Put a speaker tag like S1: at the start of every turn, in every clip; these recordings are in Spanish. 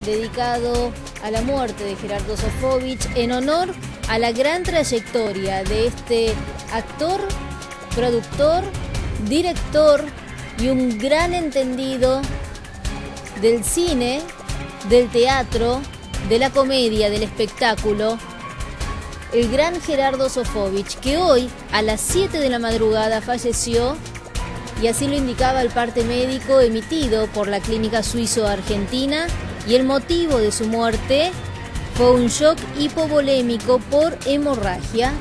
S1: dedicado a la muerte de Gerardo Sofovich en honor a la gran trayectoria de este actor, productor, director y un gran entendido del cine, del teatro, de la comedia, del espectáculo, el gran Gerardo Sofovich, que hoy a las 7 de la madrugada falleció, y así lo indicaba el parte médico emitido por la Clínica Suizo-Argentina, y el motivo de su muerte fue un shock hipovolémico por hemorragia.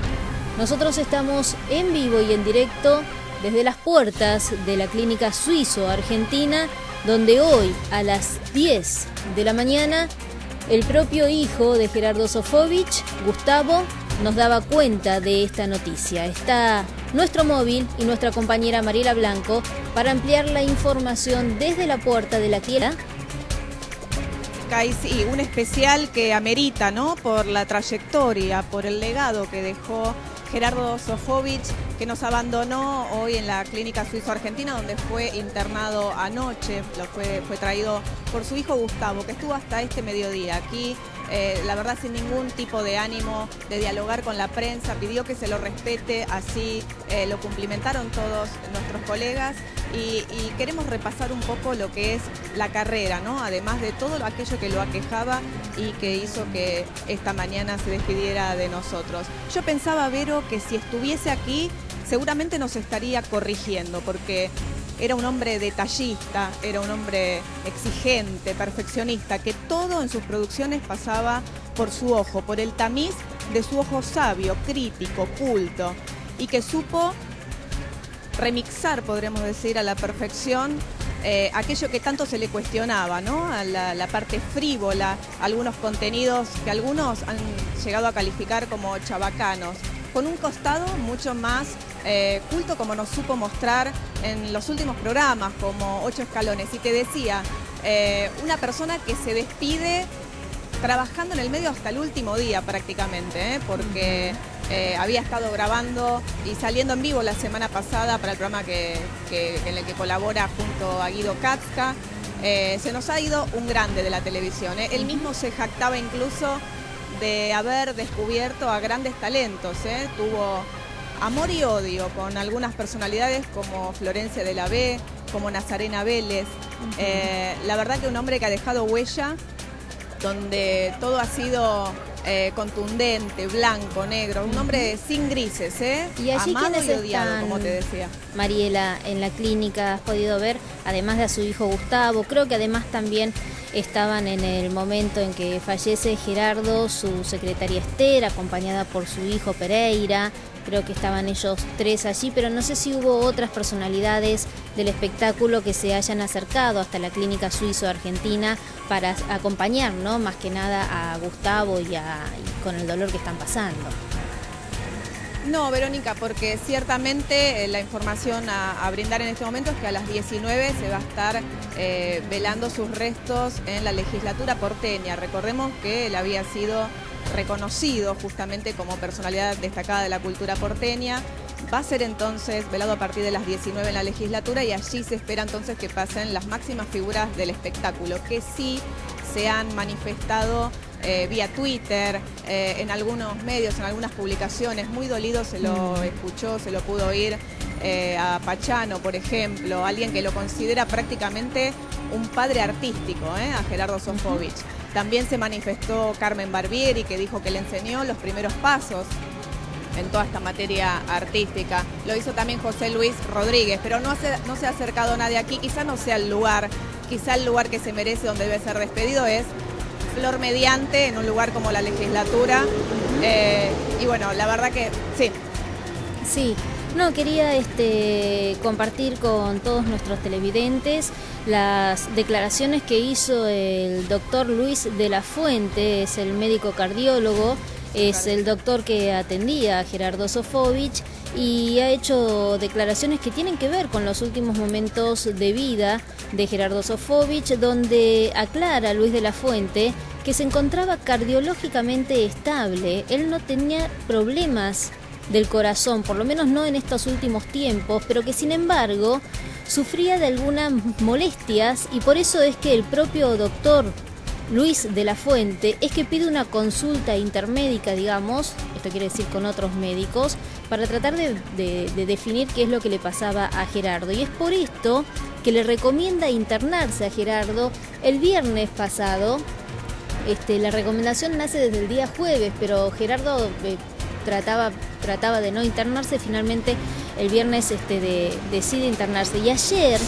S1: Nosotros estamos en vivo y en directo desde las puertas de la Clínica Suizo-Argentina, donde hoy a las 10 de la mañana el propio hijo de Gerardo Sofovich, Gustavo, nos daba cuenta de esta noticia. Está nuestro móvil y nuestra compañera Mariela Blanco para ampliar la información desde la puerta de la clínica.
S2: Sí, un especial que amerita, ¿no? Por la trayectoria, por el legado que dejó Gerardo Sofovich, que nos abandonó hoy en la Clínica Suizo-Argentina, donde fue internado anoche. Fue traído por su hijo Gustavo, que estuvo hasta este mediodía aquí, la verdad sin ningún tipo de ánimo de dialogar con la prensa. Pidió que se lo respete, así lo cumplimentaron todos nuestros colegas, y queremos repasar un poco lo que es la carrera, ¿no? Además de todo aquello que lo aquejaba y que hizo que esta mañana se despidiera de nosotros. Yo pensaba, Vero, que si estuviese aquí seguramente nos estaría corrigiendo, porque era un hombre detallista, era un hombre exigente, perfeccionista, que todo en sus producciones pasaba por su ojo, por el tamiz de su ojo sabio, crítico, culto, y que supo remixar, podremos decir, a la perfección aquello que tanto se le cuestionaba, ¿no? A la parte frívola, algunos contenidos que algunos han llegado a calificar como chabacanos, con un costado mucho más culto, como nos supo mostrar en los últimos programas, como 8 escalones, y que decía, una persona que se despide trabajando en el medio hasta el último día prácticamente, porque había estado grabando y saliendo en vivo la semana pasada para el programa en el que colabora junto a Guido Katzka. Se nos ha ido un grande de la televisión. Él mismo se jactaba incluso de haber descubierto a grandes talentos. Tuvo amor y odio con algunas personalidades como Florencia de la B, como Nazarena Vélez. La verdad que un hombre que ha dejado huella, donde todo ha sido contundente, blanco, negro, un hombre sin grises,
S1: y allí,
S2: amado y odiado,
S1: están,
S2: como te decía.
S1: Mariela, en la clínica has podido ver, además de a su hijo Gustavo, creo que además también estaban en el momento en que fallece Gerardo, su secretaria Esther, acompañada por su hijo Pereira. Creo que estaban ellos tres allí, pero no sé si hubo otras personalidades del espectáculo que se hayan acercado hasta la Clínica Suizo-Argentina para acompañar, ¿no? Más que nada a Gustavo y con el dolor que están pasando.
S2: No, Verónica, porque ciertamente la información a brindar en este momento es que a las 19 se va a estar velando sus restos en la legislatura porteña. Recordemos que él había sido reconocido justamente como personalidad destacada de la cultura porteña. Va a ser entonces velado a partir de las 19 en la legislatura, y allí se espera entonces que pasen las máximas figuras del espectáculo, que sí se han manifestado vía Twitter, en algunos medios, en algunas publicaciones. Muy dolido se lo escuchó, se lo pudo oír a Pachano, por ejemplo, alguien que lo considera prácticamente un padre artístico, a Gerardo Sofovich. También se manifestó Carmen Barbieri, que dijo que le enseñó los primeros pasos en toda esta materia artística. Lo hizo también José Luis Rodríguez, pero no se ha acercado nadie aquí. Quizá no sea el lugar, quizá el lugar que se merece, donde debe ser despedido, es Flor Mediante, en un lugar como la legislatura. Y bueno, la verdad que sí.
S1: Sí. No, quería compartir con todos nuestros televidentes las declaraciones que hizo el doctor Luis de la Fuente, es el médico cardiólogo, es el doctor que atendía a Gerardo Sofovich, y ha hecho declaraciones que tienen que ver con los últimos momentos de vida de Gerardo Sofovich, donde aclara Luis de la Fuente que se encontraba cardiológicamente estable. Él no tenía problemas del corazón, por lo menos no en estos últimos tiempos, pero que sin embargo sufría de algunas molestias, y por eso es que el propio doctor Luis de la Fuente es que pide una consulta intermédica, digamos, esto quiere decir con otros médicos, para tratar de definir qué es lo que le pasaba a Gerardo. Y es por esto que le recomienda internarse a Gerardo el viernes pasado. La recomendación nace desde el día jueves, pero Gerardo trataba de no internarse. Finalmente el viernes decide internarse. Y ayer,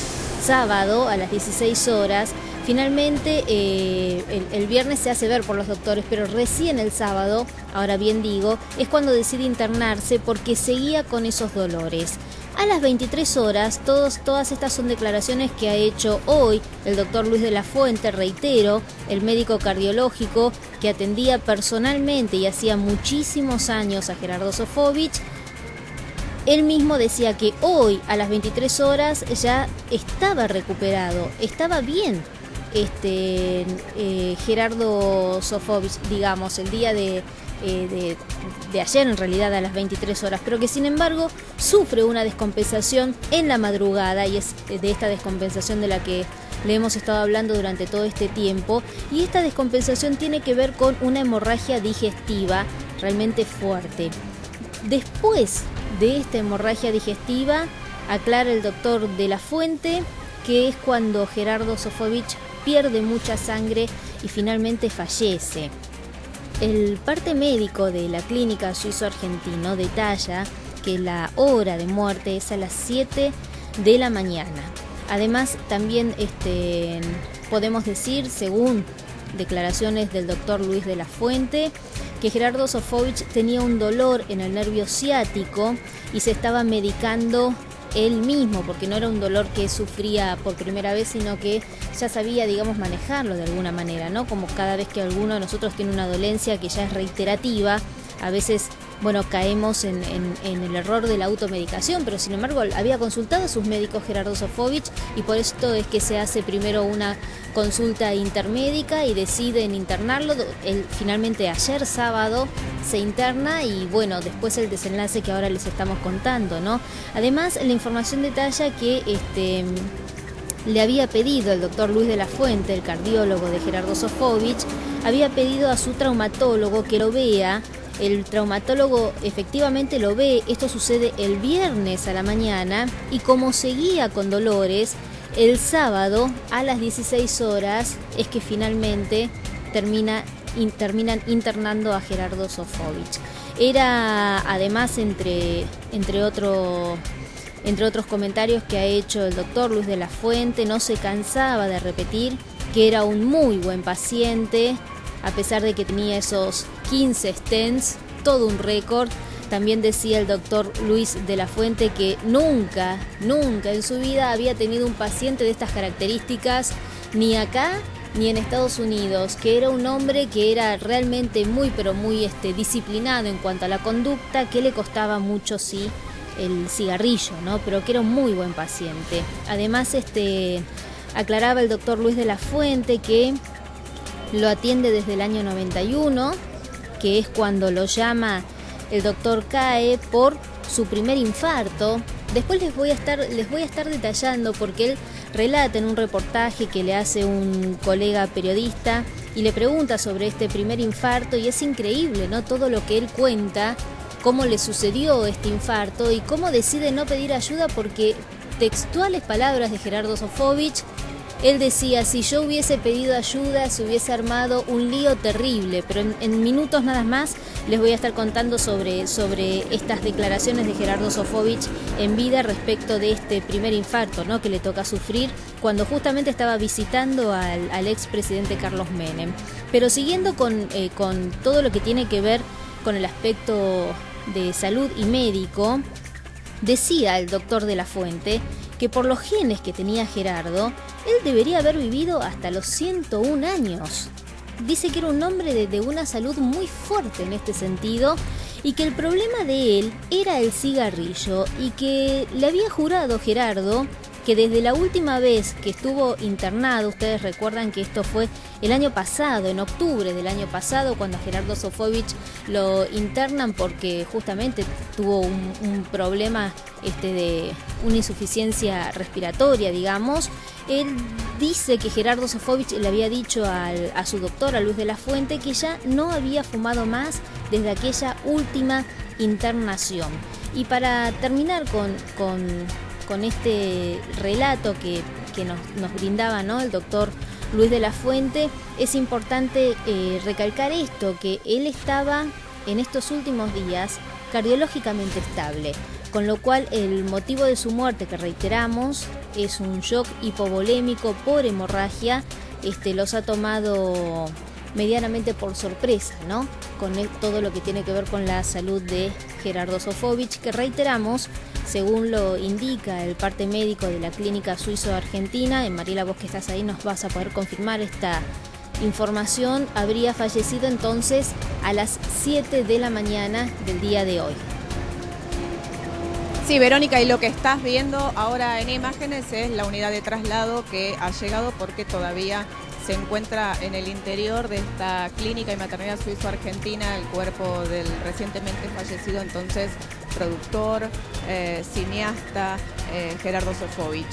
S1: sábado, a las 16 horas, finalmente el viernes se hace ver por los doctores, pero recién el sábado, ahora bien digo, es cuando decide internarse porque seguía con esos dolores. A las 23 horas, todas estas son declaraciones que ha hecho hoy el doctor Luis de la Fuente, reitero, el médico cardiológico que atendía personalmente y hacía muchísimos años a Gerardo Sofovich. Él mismo decía que hoy, a las 23 horas, ya estaba recuperado, estaba bien. Gerardo Sofovich, digamos, el día de ayer, en realidad a las 23 horas, pero que sin embargo sufre una descompensación en la madrugada, y es de esta descompensación de la que le hemos estado hablando durante todo este tiempo, y esta descompensación tiene que ver con una hemorragia digestiva realmente fuerte. Después de esta hemorragia digestiva, aclara el doctor de la Fuente que es cuando Gerardo Sofovich pierde mucha sangre y finalmente fallece. El parte médico de la clínica suizo-argentino detalla que la hora de muerte es a las 7 de la mañana. Además, también podemos decir, según declaraciones del doctor Luis de la Fuente, que Gerardo Sofovich tenía un dolor en el nervio ciático y se estaba medicando él mismo, porque no era un dolor que sufría por primera vez, sino que ya sabía, digamos, manejarlo de alguna manera, ¿no? Como cada vez que alguno de nosotros tiene una dolencia que ya es reiterativa, a veces, bueno, caemos en el error de la automedicación, pero sin embargo había consultado a sus médicos Gerardo Sofovich, y por esto es que se hace primero una consulta intermédica y deciden internarlo. Él finalmente ayer sábado se interna, y bueno, después el desenlace que ahora les estamos contando, ¿no? Además, la información detalla que le había pedido el doctor Luis de la Fuente, el cardiólogo de Gerardo Sofovich, había pedido a su traumatólogo que lo vea. El traumatólogo efectivamente lo ve. Esto sucede el viernes a la mañana, y como seguía con dolores, el sábado a las 16 horas es que finalmente terminan internando a Gerardo Sofovich. Era además, entre otros comentarios que ha hecho el doctor Luis de la Fuente, no se cansaba de repetir que era un muy buen paciente, a pesar de que tenía esos 15 stents, todo un récord. También decía el doctor Luis de la Fuente que nunca en su vida había tenido un paciente de estas características, ni acá ni en Estados Unidos, que era un hombre que era realmente muy disciplinado en cuanto a la conducta, que le costaba mucho, sí, el cigarrillo, ¿no? Pero que era un muy buen paciente. Además, aclaraba el doctor Luis de la Fuente que lo atiende desde el año 91, que es cuando lo llama el doctor Cae por su primer infarto. Después les voy a estar detallando, porque él relata en un reportaje que le hace un colega periodista y le pregunta sobre este primer infarto, y es increíble, ¿no? Todo lo que él cuenta, cómo le sucedió este infarto y cómo decide no pedir ayuda, porque textuales palabras de Gerardo Sofovich, él decía: si yo hubiese pedido ayuda, se hubiese armado un lío terrible. Pero en minutos nada más les voy a estar contando sobre estas declaraciones de Gerardo Sofovich en vida respecto de este primer infarto, ¿no?, que le toca sufrir cuando justamente estaba visitando al expresidente Carlos Menem. Pero siguiendo con todo lo que tiene que ver con el aspecto de salud y médico, decía el doctor de la Fuente que por los genes que tenía Gerardo, él debería haber vivido hasta los 101 años. Dice que era un hombre de una salud muy fuerte en este sentido, y que el problema de él era el cigarrillo, y que le había jurado Gerardo que desde la última vez que estuvo internado, ustedes recuerdan que esto fue el año pasado, en octubre del año pasado, cuando a Gerardo Sofovich lo internan porque justamente tuvo un problema de una insuficiencia respiratoria, digamos. Él dice que Gerardo Sofovich le había dicho a su doctor, a Luis de la Fuente, que ya no había fumado más desde aquella última internación. Y para terminar con este relato que nos brindaba, ¿no?, el doctor Luis de la Fuente, es importante recalcar esto, que él estaba en estos últimos días cardiológicamente estable, con lo cual el motivo de su muerte, que reiteramos, es un shock hipovolémico por hemorragia, los ha tomado medianamente por sorpresa, ¿no?, con todo lo que tiene que ver con la salud de Gerardo Sofovich, que reiteramos, según lo indica el parte médico de la Clínica Suizo-Argentina, Mariela, vos que estás ahí nos vas a poder confirmar esta información, habría fallecido entonces a las 7 de la mañana del día de hoy.
S2: Sí, Verónica, y lo que estás viendo ahora en imágenes es la unidad de traslado que ha llegado porque todavía se encuentra en el interior de esta clínica y maternidad suizo-argentina el cuerpo del recientemente fallecido entonces productor, cineasta Gerardo Sofovich.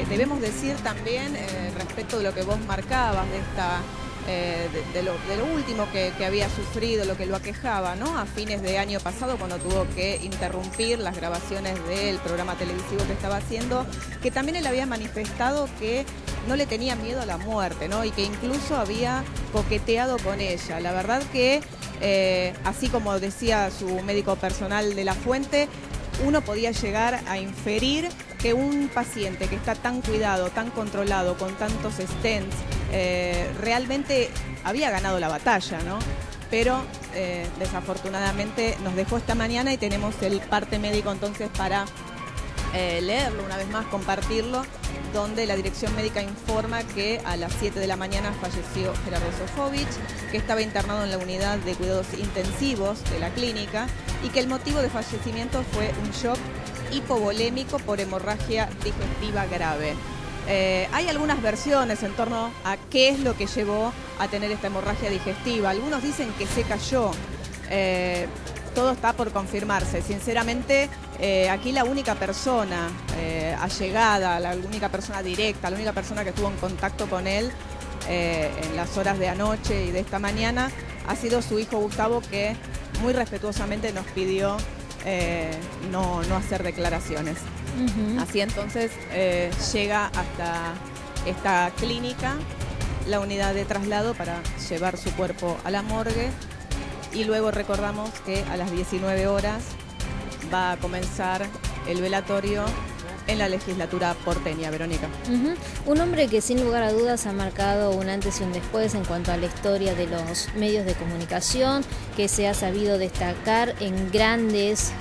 S2: Debemos decir también respecto de lo que vos marcabas de esta de lo último que había sufrido, lo que lo aquejaba, ¿no?, a fines de año pasado, cuando tuvo que interrumpir las grabaciones del programa televisivo que estaba haciendo, que también él había manifestado que no le tenía miedo a la muerte, ¿no?, y que incluso había coqueteado con ella. La verdad que, así como decía su médico personal de la Fuente, uno podía llegar a inferir que un paciente que está tan cuidado, tan controlado, con tantos stents, realmente había ganado la batalla, ¿no? Pero desafortunadamente nos dejó esta mañana y tenemos el parte médico entonces para leerlo una vez más, compartirlo, donde la dirección médica informa que a las 7 de la mañana falleció Gerardo Sofovich, que estaba internado en la unidad de cuidados intensivos de la clínica y que el motivo de fallecimiento fue un shock hipovolémico por hemorragia digestiva grave. Hay algunas versiones en torno a qué es lo que llevó a tener esta hemorragia digestiva. Algunos dicen que se cayó. Todo está por confirmarse. Sinceramente, aquí la única persona allegada, la única persona directa, la única persona que estuvo en contacto con él en las horas de anoche y de esta mañana ha sido su hijo Gustavo, que muy respetuosamente nos pidió no hacer declaraciones. Así entonces llega hasta esta clínica la unidad de traslado para llevar su cuerpo a la morgue y luego recordamos que a las 19 horas va a comenzar el velatorio en la legislatura porteña, Verónica.
S1: Un hombre que sin lugar a dudas ha marcado un antes y un después en cuanto a la historia de los medios de comunicación, que se ha sabido destacar en grandes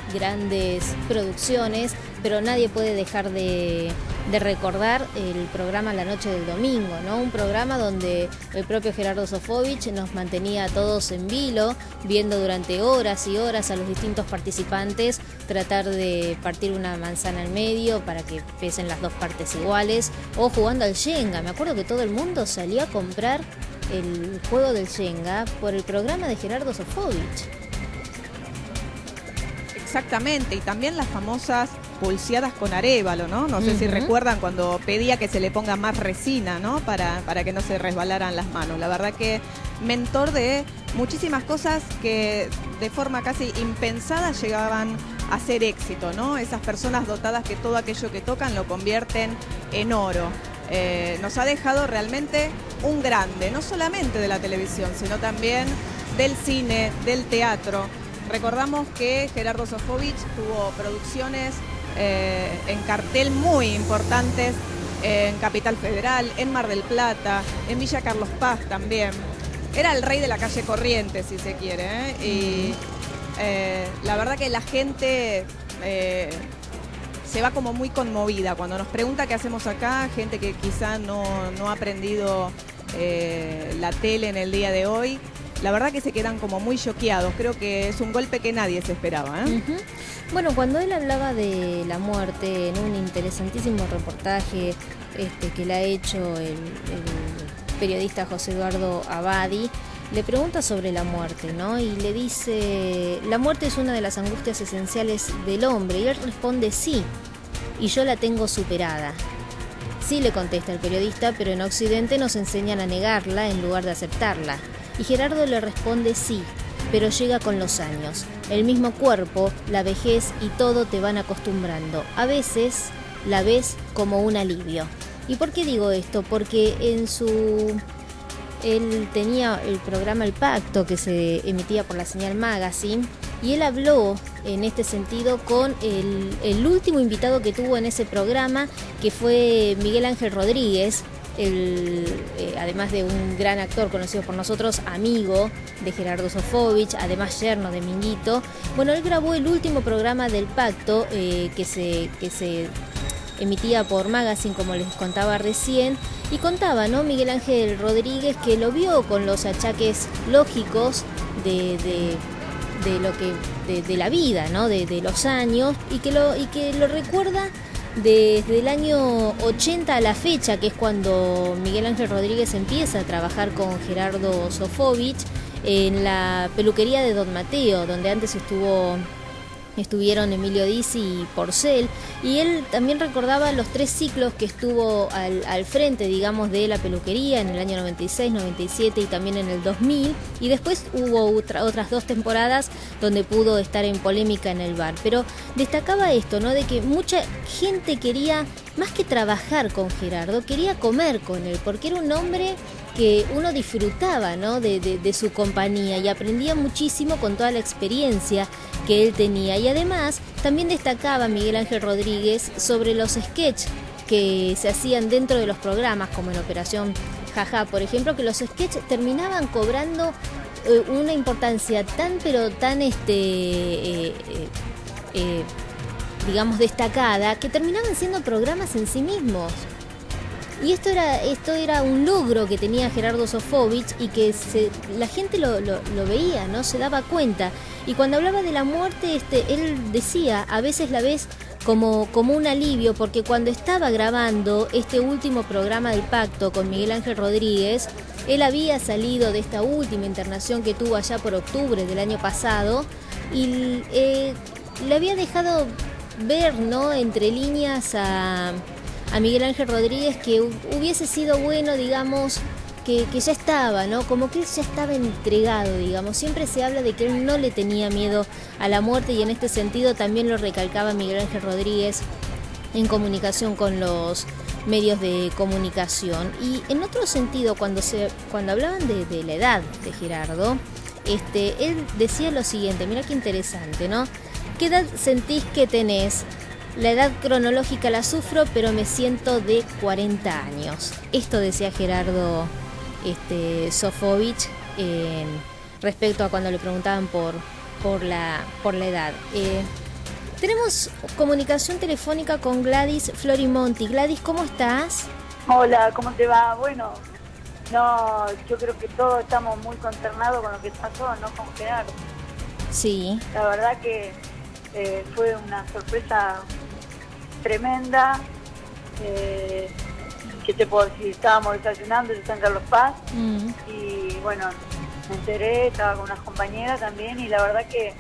S1: producciones, pero nadie puede dejar de recordar el programa La Noche del Domingo, ¿no? Un programa donde el propio Gerardo Sofovich nos mantenía a todos en vilo, viendo durante horas y horas a los distintos participantes tratar de partir una manzana al medio para que pesen las dos partes iguales, o jugando al Shenga. Me acuerdo que todo el mundo salió a comprar el juego del Shenga por el programa de Gerardo Sofovich.
S2: Exactamente, y también las famosas pulseadas con arévalo, ¿no? No sé si recuerdan cuando pedía que se le ponga más resina, ¿no? Para que no se resbalaran las manos. La verdad que mentor de muchísimas cosas que de forma casi impensada llegaban a ser éxito, ¿no? Esas personas dotadas que todo aquello que tocan lo convierten en oro. Nos ha dejado realmente un grande, no solamente de la televisión, sino también del cine, del teatro. Recordamos que Gerardo Sofovich tuvo producciones en cartel muy importantes en Capital Federal, en Mar del Plata, en Villa Carlos Paz también. Era el rey de la calle Corrientes, si se quiere, ¿eh? Y la verdad que la gente se va como muy conmovida cuando nos pregunta qué hacemos acá, gente que quizá no ha aprendido la tele en el día de hoy. la verdad que se quedan como muy choqueados. Creo que es un golpe que nadie se esperaba, ¿eh?
S1: Bueno, cuando él hablaba de la muerte en un interesantísimo reportaje que le ha hecho el periodista José Eduardo Abadi, le pregunta sobre la muerte, ¿no? Y le dice, la muerte es una de las angustias esenciales del hombre. Y él responde, sí, y yo la tengo superada. Sí, le contesta el periodista, pero en Occidente nos enseñan a negarla en lugar de aceptarla. Y Gerardo le responde, sí, pero llega con los años. El mismo cuerpo, la vejez y todo te van acostumbrando. A veces la ves como un alivio. ¿Y por qué digo esto? Porque él tenía el programa El Pacto, que se emitía por la Señal Magazine, y él habló en este sentido con el último invitado que tuvo en ese programa, que fue Miguel Ángel Rodríguez, además de un gran actor conocido por nosotros, amigo de Gerardo Sofovich, además yerno de Minguito. Bueno, él grabó el último programa del Pacto que se emitía por Magazine, como les contaba recién, y contaba, ¿no?, Miguel Ángel Rodríguez, que lo vio con los achaques lógicos de la vida, ¿no?, de los años, y que lo recuerda desde el año 80 a la fecha, que es cuando Miguel Ángel Rodríguez empieza a trabajar con Gerardo Sofovich en la peluquería de Don Mateo, donde antes estuvieron Emilio Dizzi y Porcel, y él también recordaba los 3 ciclos que estuvo al frente, digamos, de la peluquería en el año 96, 97 y también en el 2000, y después hubo otras 2 temporadas donde pudo estar en polémica en el bar. Pero destacaba esto, ¿no?, de que mucha gente quería, más que trabajar con Gerardo, quería comer con él, porque era un hombre que uno disfrutaba, ¿no?, de su compañía, y aprendía muchísimo con toda la experiencia que él tenía. Y además también destacaba Miguel Ángel Rodríguez sobre los sketches que se hacían dentro de los programas, como en Operación Jajá, por ejemplo, que los sketches terminaban cobrando una importancia tan digamos destacada, que terminaban siendo programas en sí mismos. Y esto era un logro que tenía Gerardo Sofovich, y que la gente lo veía, ¿no?, se daba cuenta. Y cuando hablaba de la muerte, él decía, a veces la ves como un alivio, porque cuando estaba grabando este último programa del Pacto con Miguel Ángel Rodríguez, él había salido de esta última internación que tuvo allá por octubre del año pasado, y le había dejado ver, ¿no?, entre líneas a Miguel Ángel Rodríguez, que hubiese sido bueno, digamos, que ya estaba, ¿no?, como que él ya estaba entregado, digamos. Siempre se habla de que él no le tenía miedo a la muerte, y en este sentido también lo recalcaba Miguel Ángel Rodríguez en comunicación con los medios de comunicación. Y en otro sentido, cuando hablaban de la edad de Gerardo, él decía lo siguiente, mira qué interesante, ¿no? ¿Qué edad sentís que tenés? La edad cronológica la sufro, pero me siento de 40 años. Esto decía Gerardo Sofovich respecto a cuando le preguntaban por la edad. Tenemos comunicación telefónica con Gladys Florimonti. Gladys, ¿cómo estás?
S3: Hola, ¿cómo te va? Bueno, no, yo creo que todos estamos muy consternados con lo que pasó, ¿no?, con Gerardo.
S1: Sí.
S3: La verdad que fue una sorpresa tremenda. ¿Qué te puedo decir? Estábamos desayunando, yo estaba en Carlos Paz, y bueno, me enteré, estaba con unas compañeras también, y la verdad que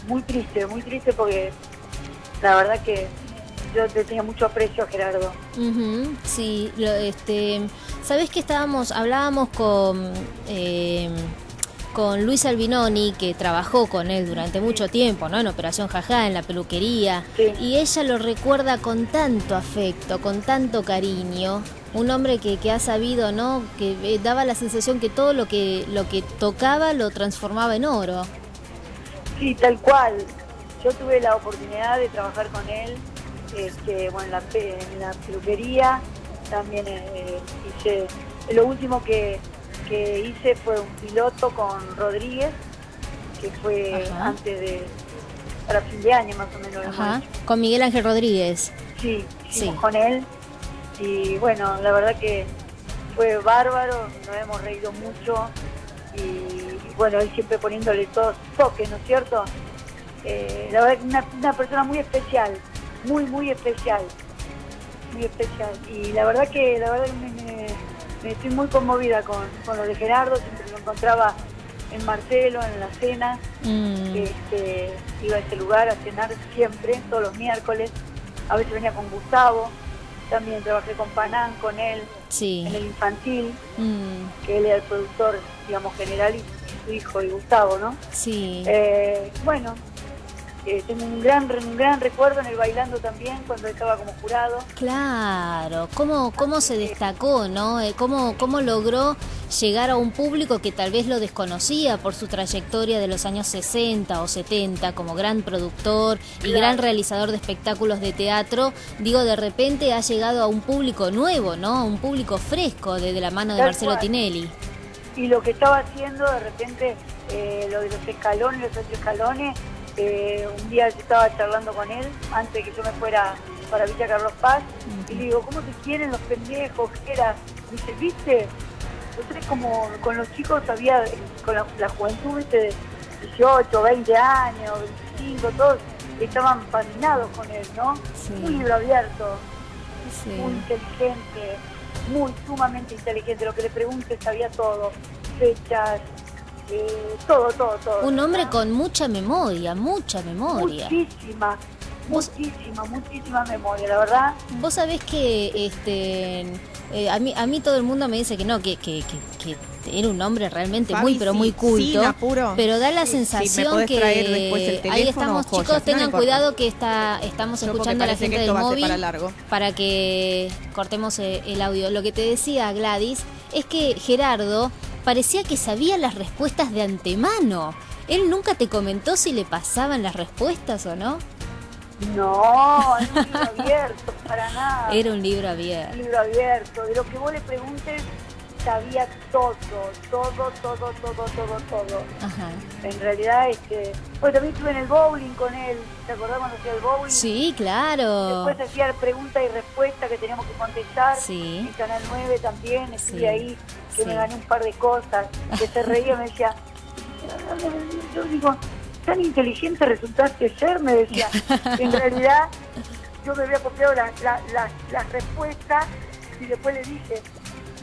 S3: muy triste porque la verdad que yo te tenía mucho aprecio a Gerardo.
S1: Sí, sabés que hablábamos con Luis Albinoni, que trabajó con él durante mucho tiempo, ¿no?, en Operación Jajá, en la peluquería, sí. Y ella lo recuerda con tanto afecto, con tanto cariño, un hombre que ha sabido, ¿no?, que daba la sensación que todo lo que tocaba lo transformaba en oro.
S3: Sí, tal cual. Yo tuve la oportunidad de trabajar con él, bueno, en la peluquería, también hice, lo último que hice fue un piloto con Rodríguez, que fue antes para fin de año más o menos.
S1: Ajá. Con Miguel Ángel Rodríguez.
S3: Sí, con él, y bueno, la verdad que fue bárbaro, nos hemos reído mucho, y bueno, él siempre poniéndole todos toques, ¿no es cierto? La verdad que una persona muy especial, muy especial, muy especial. Y la verdad que me estoy muy conmovida con lo de Gerardo. Siempre lo encontraba en Marcelo, en la cena. Iba a ese lugar a cenar siempre, todos los miércoles. A veces venía con Gustavo. También trabajé con Panán, con él,
S1: sí,
S3: en el infantil, que él era el productor, digamos, general, y su hijo, y Gustavo, ¿no?
S1: sí.
S3: Bueno, tengo un gran recuerdo en el Bailando también, cuando estaba como jurado.
S1: Claro, cómo se destacó, ¿no? Cómo logró llegar a un público que tal vez lo desconocía por su trayectoria de los años 60 o 70 como gran productor y gran realizador de espectáculos de teatro. Digo, de repente ha llegado a un público nuevo, ¿no? A un público fresco de la mano de Marcelo Tinelli.
S3: Y lo que estaba haciendo, de repente, lo de los escalones, los 8 escalones, un día yo estaba charlando con él antes de que yo me fuera para Villa Carlos Paz, y le digo, ¿cómo te quieren los pendejos? Era, dice, ¿viste? Nosotros como con los chicos había, con la juventud, ¿viste? De 18, 20 años, 25, todos estaban fascinados con él, ¿no?
S1: Sí.
S3: Un libro abierto,
S1: Sí.
S3: muy inteligente, sumamente inteligente, lo que le pregunte sabía todo, fechas, todo.
S1: Un hombre
S3: ¿verdad?
S1: con mucha memoria.
S3: Muchísima memoria, la verdad.
S1: Vos sabés que a mí todo el mundo me dice que no, que era un hombre realmente
S2: Fabi,
S1: pero
S2: sí,
S1: muy culto,
S2: sin apuro.
S1: pero da la
S2: Sí,
S1: sensación
S2: me podés
S1: que
S2: traer después el teléfono,
S1: ahí estamos,
S2: joyas,
S1: chicos,
S2: no
S1: tengan
S2: importa.
S1: cuidado que estamos
S2: No, porque
S1: escuchando a la
S2: parece
S1: gente
S2: que
S1: del
S2: esto va a ser
S1: móvil
S2: para largo.
S1: para que cortemos el audio. Lo que te decía Gladys es que Gerardo parecía que sabía las respuestas de antemano. ¿Él nunca te comentó si le pasaban las respuestas o no?
S3: No, es un libro abierto, para nada.
S1: Era un libro abierto.
S3: Un libro abierto, de lo que vos le preguntes, sabía todo.
S1: Ajá.
S3: En realidad, bueno, también estuve en el bowling con él, ¿te acordás cuando hacía el bowling?
S1: Sí, claro.
S3: Después hacía pregunta y respuesta que teníamos que contestar.
S1: Sí.
S3: En Canal 9 también, estuve
S1: Sí,
S3: ahí, que
S1: sí.
S3: me gané un par de cosas, que se reía, me decía, yo digo, tan inteligente resultaste ser, me decía. En realidad, yo me había copiado las respuestas y después le dije,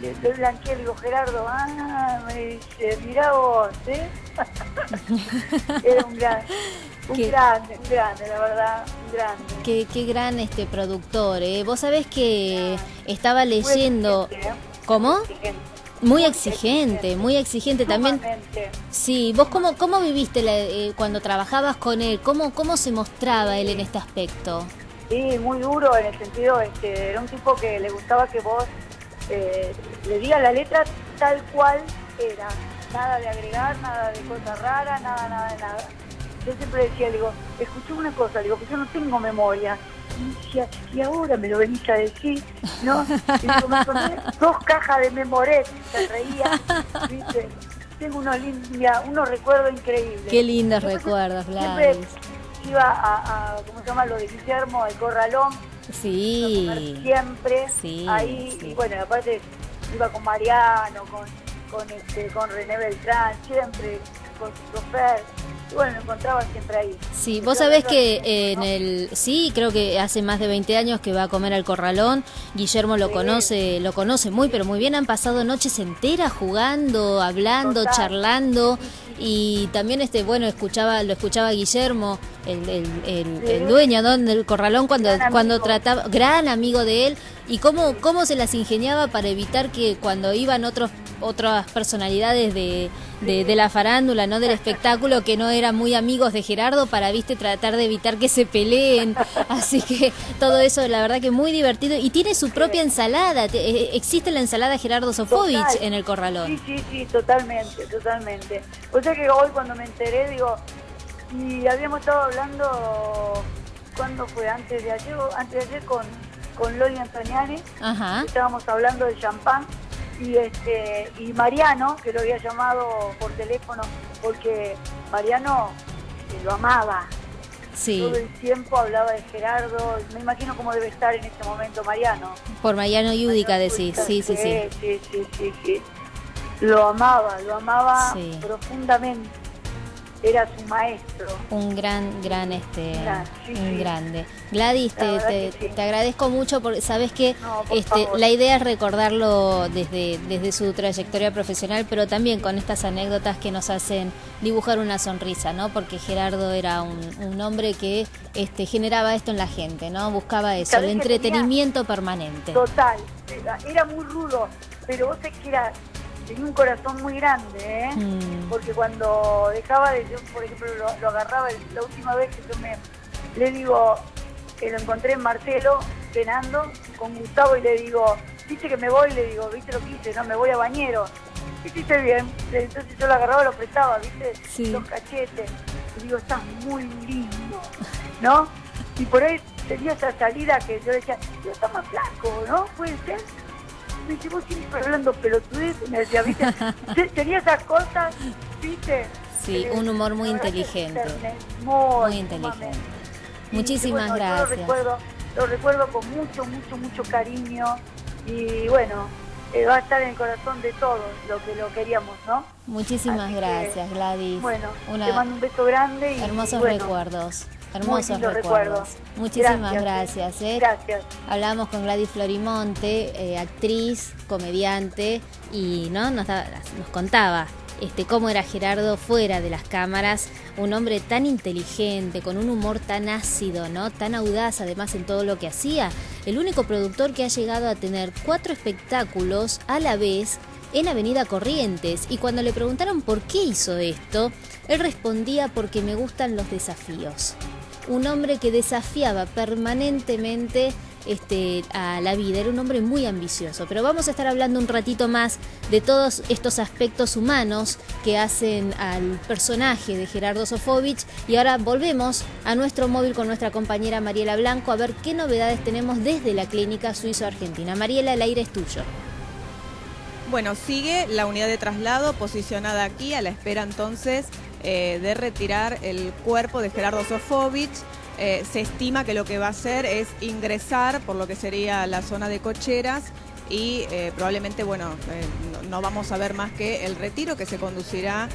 S3: le blanqueé, le digo, Gerardo, me dice, mirá vos, ¿eh? Era un grande, la verdad, un grande.
S1: Qué gran productor, ¿eh? Vos sabés que estaba leyendo...
S3: Muy exigente,
S1: ¿Cómo?
S3: exigente.
S1: Muy exigente también.
S3: Sumamente.
S1: Sí, vos cómo viviste cuando trabajabas con él, cómo se mostraba él en este aspecto.
S3: Sí, muy duro en el sentido, era un tipo que le gustaba que vos le digas la letra tal cual era, nada de agregar, nada de cosas raras, nada. Yo siempre decía, le digo, escuché una cosa, le digo, que yo no tengo memoria. Y decía, y ahora me lo venís a decir, ¿no? Y digo, me tomé 2 cajas de Memoret, se reía, ¿viste? Tengo unos recuerdos increíbles.
S1: Qué lindos
S3: Después,
S1: recuerdos,
S3: siempre
S1: Gladys.
S3: iba a ¿cómo se llama? Lo de Guillermo, el Corralón.
S1: Sí.
S3: Siempre
S1: Sí,
S3: ahí,
S1: sí.
S3: y bueno, aparte iba con Mariano, con René Beltrán, siempre con su chofer, y bueno, lo encontraba siempre ahí.
S1: Sí,
S3: Y
S1: vos
S3: yo
S1: sabés
S3: lo
S1: que
S3: recuerdo,
S1: sí, creo que hace más de 20 años que va a comer al Corralón. Guillermo lo conoce muy, pero muy bien. Han pasado noches enteras jugando, hablando,
S3: Total.
S1: charlando. Y también lo escuchaba Guillermo, el dueño, ¿no?, del Corralón, cuando trataba, gran amigo de él, y cómo se las ingeniaba para evitar que cuando iban otras personalidades de la farándula, ¿no?, del espectáculo, que no eran muy amigos de Gerardo, para, tratar de evitar que se peleen. Así que todo eso, la verdad que muy divertido. Y tiene su propia ensalada. Existe la ensalada Gerardo Sofovich
S3: Total.
S1: en el Corralón.
S3: Sí, totalmente. O sea que hoy cuando me enteré, digo, y habíamos estado hablando, ¿cuándo fue? Antes de ayer con Loli Antoniani.
S1: Ajá.
S3: Estábamos hablando de champán y Mariano, que lo había llamado por teléfono, porque Mariano lo amaba.
S1: Sí.
S3: Todo el tiempo hablaba de Gerardo. Me imagino cómo debe estar en este momento Mariano.
S1: Por Mariano Yudica decís. Sí.
S3: Sí. Lo amaba
S1: Sí.
S3: profundamente. Era su maestro.
S1: Un gran,
S3: Sí,
S1: un
S3: sí.
S1: grande. Gladys,
S3: La verdad que sí.
S1: te agradezco mucho porque sabes que
S3: No, por favor.
S1: la idea es recordarlo desde su trayectoria profesional, pero también con estas anécdotas que nos hacen dibujar una sonrisa, ¿no? Porque Gerardo era un hombre que generaba esto en la gente, ¿no? Buscaba eso, el
S3: ¿Sabés que
S1: entretenimiento permanente.
S3: Total. Era muy rudo, pero vos sabés que tenía un corazón muy grande, ¿eh? Porque cuando dejaba de, yo por ejemplo lo agarraba, la última vez que le digo, que lo encontré en Marcelo cenando con Gustavo y le digo, viste que me voy, le digo, viste lo que hice, no, me voy a Bañero. Hiciste bien. Entonces yo lo agarraba, lo prestaba, viste,
S1: Sí.
S3: los cachetes. Y digo, estás muy lindo, ¿no? Y por ahí tenía esa salida que yo decía, yo está más flaco, ¿no? ¿Puede ser? Me dice, vos siempre hablando pelotudez, me decía, ¿viste? Tenía esas cosas, ¿viste?
S1: Sí, un humor muy
S3: La verdad que
S1: inteligente.
S3: muy
S1: Inteligente.
S3: Y
S1: Muchísimas
S3: bueno,
S1: gracias.
S3: Yo lo recuerdo con mucho cariño y bueno, va a estar en el corazón de todos lo que lo queríamos, ¿no?
S1: Muchísimas
S3: Así que,
S1: gracias, Gladys.
S3: Bueno, te mando un beso grande y
S1: Hermosos
S3: bueno,
S1: recuerdos.
S3: muy
S1: Hermosos
S3: lindos
S1: recuerdos.
S3: recuerdos.
S1: Muchísimas gracias.
S3: Gracias.
S1: Hablamos con Gladys Florimonte, actriz, comediante, y ¿no? nos contaba cómo era Gerardo fuera de las cámaras, un hombre tan inteligente, con un humor tan ácido, ¿no? Tan audaz además en todo lo que hacía. El único productor que ha llegado a tener 4 espectáculos a la vez en Avenida Corrientes, y cuando le preguntaron por qué hizo esto, él respondía: porque me gustan los desafíos. Un hombre que desafiaba permanentemente a la vida, era un hombre muy ambicioso. Pero vamos a estar hablando un ratito más de todos estos aspectos humanos que hacen al personaje de Gerardo Sofovich, y ahora volvemos a nuestro móvil con nuestra compañera Mariela Blanco a ver qué novedades tenemos desde la clínica suizo-argentina. Mariela, el aire es tuyo.
S2: Bueno, sigue la unidad de traslado posicionada aquí a la espera entonces de retirar el cuerpo de Gerardo Sofovich. Se estima que lo que va a hacer es ingresar por lo que sería la zona de cocheras y probablemente, no vamos a ver más que el retiro, que se conducirá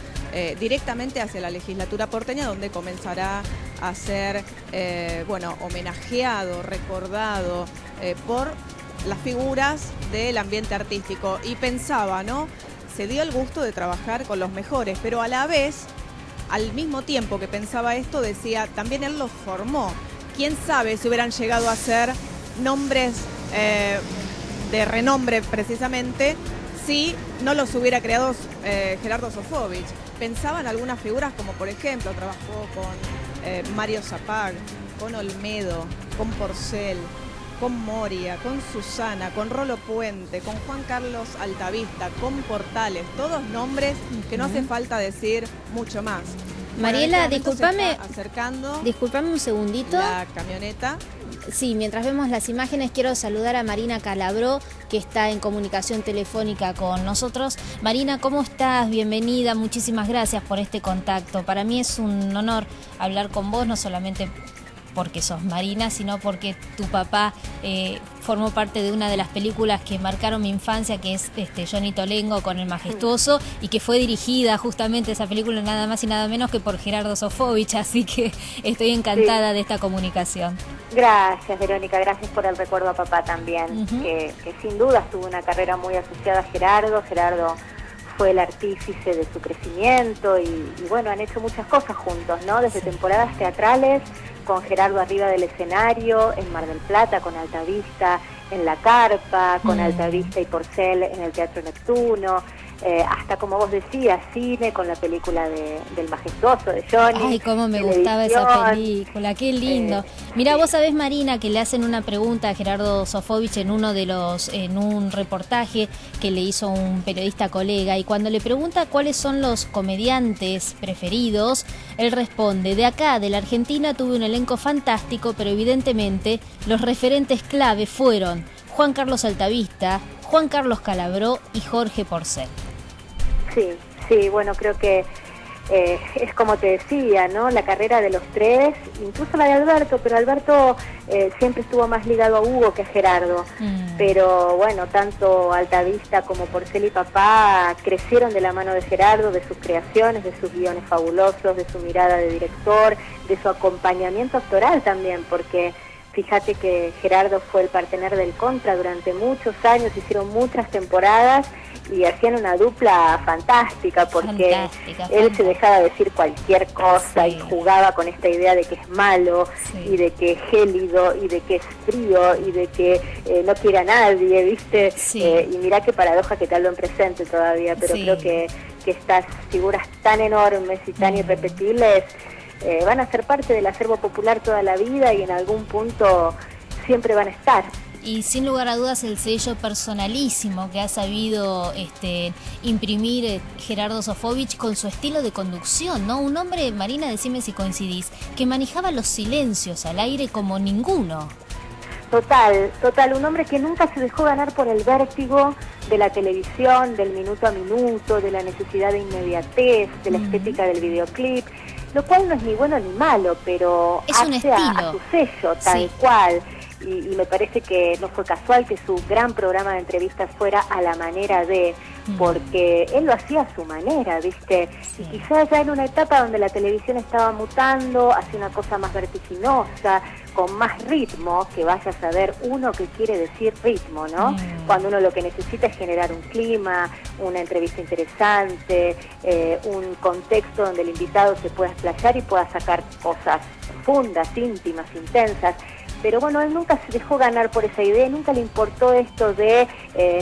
S2: directamente hacia la legislatura porteña, donde comenzará a ser, homenajeado, recordado por las figuras del ambiente artístico. Y pensaba, ¿no? Se dio el gusto de trabajar con los mejores, pero a la vez, al mismo tiempo que pensaba esto, decía, también él los formó. ¿Quién sabe si hubieran llegado a ser nombres de renombre precisamente si no los hubiera creado Gerardo Sofovich? Pensaba en algunas figuras como, por ejemplo, trabajó con Mario Zapag, con Olmedo, con Porcel, con Moria, con Susana, con Rolo Puente, con Juan Carlos Altavista, con Portales, todos nombres que no hace falta decir mucho más.
S1: Mariela,
S2: en este momento se está acercando
S1: discúlpame un segundito.
S2: la camioneta.
S1: Sí, mientras vemos las imágenes, quiero saludar a Marina Calabró, que está en comunicación telefónica con nosotros. Marina, ¿cómo estás? Bienvenida, muchísimas gracias por este contacto. Para mí es un honor hablar con vos, no solamente porque sos Marina, sino porque tu papá formó parte de una de las películas que marcaron mi infancia, que es Johnny Tolengo con El Majestuoso, y que fue dirigida justamente esa película nada más y nada menos que por Gerardo Sofovich, así que estoy encantada de esta comunicación.
S4: Gracias, Verónica, gracias por el recuerdo a papá también, que sin duda tuvo una carrera muy asociada a Gerardo. Gerardo fue el artífice de su crecimiento y bueno, han hecho muchas cosas juntos, ¿no? Desde temporadas teatrales, con Gerardo arriba del escenario, en Mar del Plata, con Altavista en La Carpa, con Altavista y Porcel en el Teatro Neptuno, hasta, como vos decías, cine con la película del Majestuoso, de Johnny.
S1: Ay, cómo me gustaba esa película, qué lindo. Mirá, vos sabés, Marina, que le hacen una pregunta a Gerardo Sofovich en un reportaje que le hizo un periodista colega, y cuando le pregunta cuáles son los comediantes preferidos, él responde: de acá, de la Argentina, tuve un elenco fantástico, pero evidentemente los referentes clave fueron Juan Carlos Altavista, Juan Carlos Calabró y Jorge Porcel.
S4: Sí, bueno, creo que es como te decía, ¿no? La carrera de los tres, incluso la de Alberto, pero Alberto siempre estuvo más ligado a Hugo que a Gerardo. Pero bueno, tanto Altavista como Porcel y Papá crecieron de la mano de Gerardo, de sus creaciones, de sus guiones fabulosos, de su mirada de director, de su acompañamiento actoral también, porque fíjate que Gerardo fue el partener del Contra durante muchos años, hicieron muchas temporadas y hacían una dupla fantástica, porque él se dejaba decir cualquier cosa y jugaba con esta idea de que es malo y de que es gélido y de que es frío y de que no quiere a nadie, ¿viste? Y mirá qué paradoja que te hablo en presente todavía, pero creo que estas figuras tan enormes y tan irrepetibles van a ser parte del acervo popular toda la vida y en algún punto siempre van a estar.
S1: Y sin lugar a dudas el sello personalísimo que ha sabido imprimir Gerardo Sofovich con su estilo de conducción, ¿no? Un hombre, Marina, decime si coincidís, que manejaba los silencios al aire como ninguno.
S4: Total, un hombre que nunca se dejó ganar por el vértigo de la televisión, del minuto a minuto, de la necesidad de inmediatez, de la estética del videoclip, lo cual no es ni bueno ni malo, pero
S1: es un
S4: hace a su sello tal cual. Y me parece que no fue casual que su gran programa de entrevistas fuera a la manera de, porque él lo hacía a su manera, ¿viste? Y quizás ya en una etapa donde la televisión estaba mutando hacia una cosa más vertiginosa, con más ritmo, que vaya a saber uno que quiere decir ritmo, ¿no? Cuando uno lo que necesita es generar un clima, una entrevista interesante, un contexto donde el invitado se pueda explayar y pueda sacar cosas profundas, íntimas, intensas. Pero bueno, él nunca se dejó ganar por esa idea, nunca le importó esto de,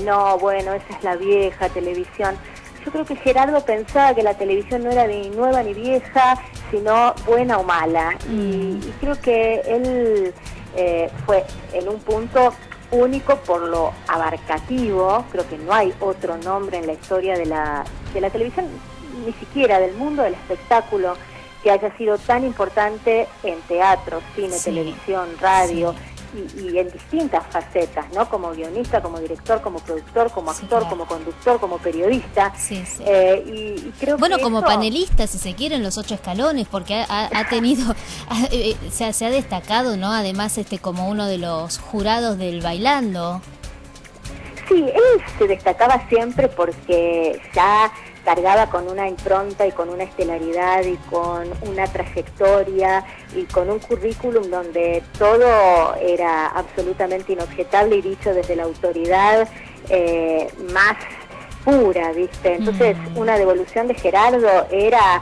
S4: no, bueno, esa es la vieja televisión. Yo creo que Gerardo pensaba que la televisión no era ni nueva ni vieja, sino buena o mala. Y creo que él fue en un punto único por lo abarcativo. Creo que no hay otro nombre en la historia de la televisión, ni siquiera del mundo del espectáculo, que haya sido tan importante en teatro, cine, televisión, radio, y en distintas facetas, ¿no? Como guionista, como director, como productor, como actor, como conductor, como periodista. Y creo
S1: bueno,
S4: que
S1: como
S4: eso...
S1: panelista, si se quiere, en los 8 escalones, porque ha tenido, se ha destacado, ¿no? Además, como uno de los jurados del Bailando.
S4: Sí, él se destacaba siempre porque ya cargaba con una impronta y con una estelaridad y con una trayectoria y con un currículum donde todo era absolutamente inobjetable y dicho desde la autoridad más pura, ¿viste? Entonces una devolución de Gerardo era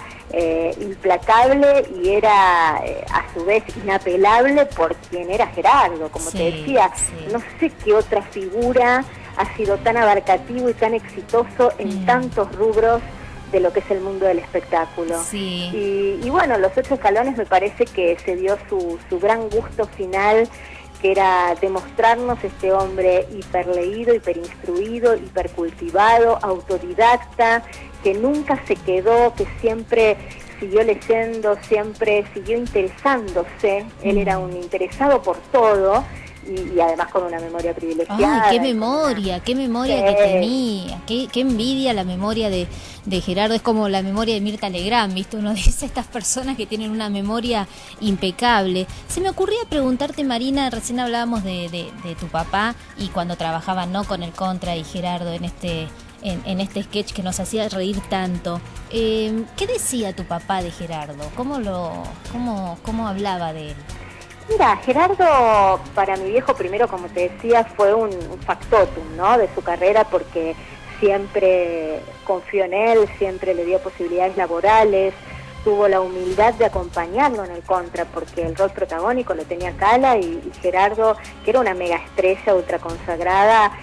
S4: implacable y era a su vez inapelable por quien era Gerardo, como te decía, no sé qué otra figura ha sido tan abarcativo y tan exitoso en tantos rubros de lo que es el mundo del espectáculo. Y bueno, los 8 escalones me parece que se dio su gran gusto final, que era demostrarnos este hombre hiperleído, hiperinstruido, hipercultivado, autodidacta, que nunca se quedó, que siempre siguió leyendo, siempre siguió interesándose. Él era un interesado por todo. Y además con una memoria privilegiada.
S1: ¡Ay, qué memoria que tenía! Qué envidia la memoria de Gerardo. Es como la memoria de Mirta Legrand, ¿viste? Uno dice estas personas que tienen una memoria impecable. Se me ocurría preguntarte, Marina, recién hablábamos de tu papá y cuando trabajaban, ¿no?, con el Contra y Gerardo en este sketch que nos hacía reír tanto. ¿Qué decía tu papá de Gerardo? ¿Cómo hablaba de él?
S4: Mira, Gerardo, para mi viejo, primero, como te decía, fue un factotum, ¿no?, de su carrera, porque siempre confió en él, siempre le dio posibilidades laborales, tuvo la humildad de acompañarlo en el Contra, porque el rol protagónico lo tenía Cala y Gerardo, que era una mega estrella ultra consagrada,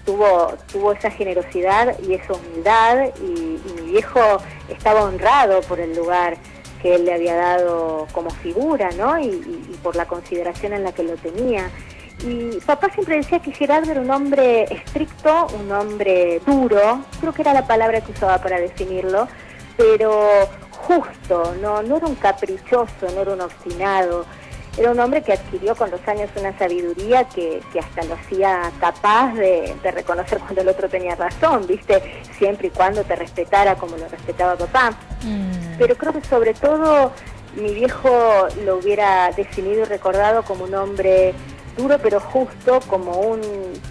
S4: tuvo esa generosidad y esa humildad, y mi viejo estaba honrado por el lugar que él le había dado como figura, ¿no? Y por la consideración en la que lo tenía. Y papá siempre decía que Gerardo era un hombre estricto, un hombre duro, creo que era la palabra que usaba para definirlo, pero justo, no era un caprichoso, no era un obstinado. era un hombre que adquirió con los años una sabiduría que hasta lo hacía capaz de reconocer cuando el otro tenía razón, ¿viste? Siempre y cuando te respetara como lo respetaba papá. Pero creo que sobre todo mi viejo lo hubiera definido y recordado como un hombre duro pero justo, como un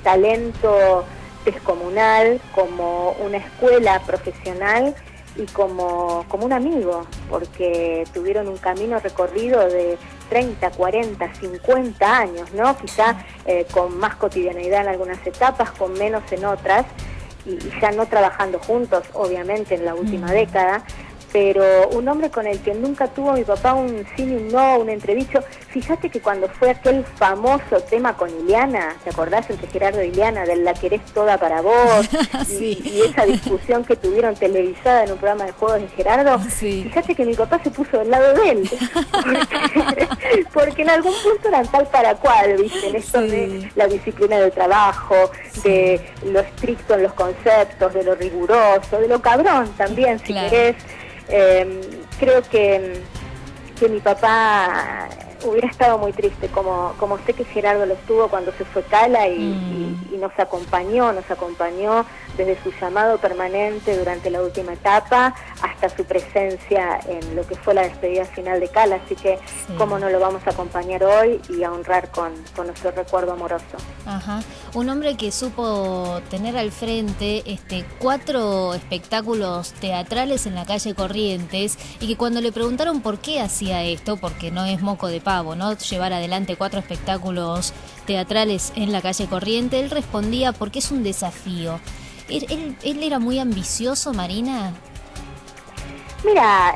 S4: talento descomunal, como una escuela profesional y como un amigo, porque tuvieron un camino recorrido de 30, 40, 50 años, ¿no? Quizá con más cotidianeidad en algunas etapas, con menos en otras, y ya no trabajando juntos, obviamente, en la última década, pero un hombre con el que nunca tuvo mi papá un sí ni un no, un entredicho. Fíjate que cuando fue aquel famoso tema con Ileana, ¿te acordás? Entre Gerardo y Ileana, del la querés toda para vos,
S1: sí.
S4: y esa discusión que tuvieron televisada en un programa de juegos de Gerardo,
S1: sí.
S4: Fíjate que mi papá se puso del lado de él, porque en algún punto eran tal para cual, ¿viste? En esto de la disciplina del trabajo, de lo estricto en los conceptos, de lo riguroso, de lo cabrón también, si querés. Creo que mi papá hubiera estado muy triste, como sé que Gerardo lo estuvo cuando se fue Cala y nos acompañó desde su llamado permanente durante la última etapa hasta su presencia en lo que fue la despedida final de Cala, así que cómo no lo vamos a acompañar hoy y a honrar con nuestro recuerdo amoroso.
S1: Ajá. Un hombre que supo tener al frente 4 espectáculos teatrales en la calle Corrientes, y que cuando le preguntaron por qué hacía esto, porque no es moco de pavo, ¿no? Llevar adelante 4 espectáculos teatrales en la calle Corrientes, él respondía porque es un desafío. ¿Él era muy ambicioso, Marina?
S4: Mira,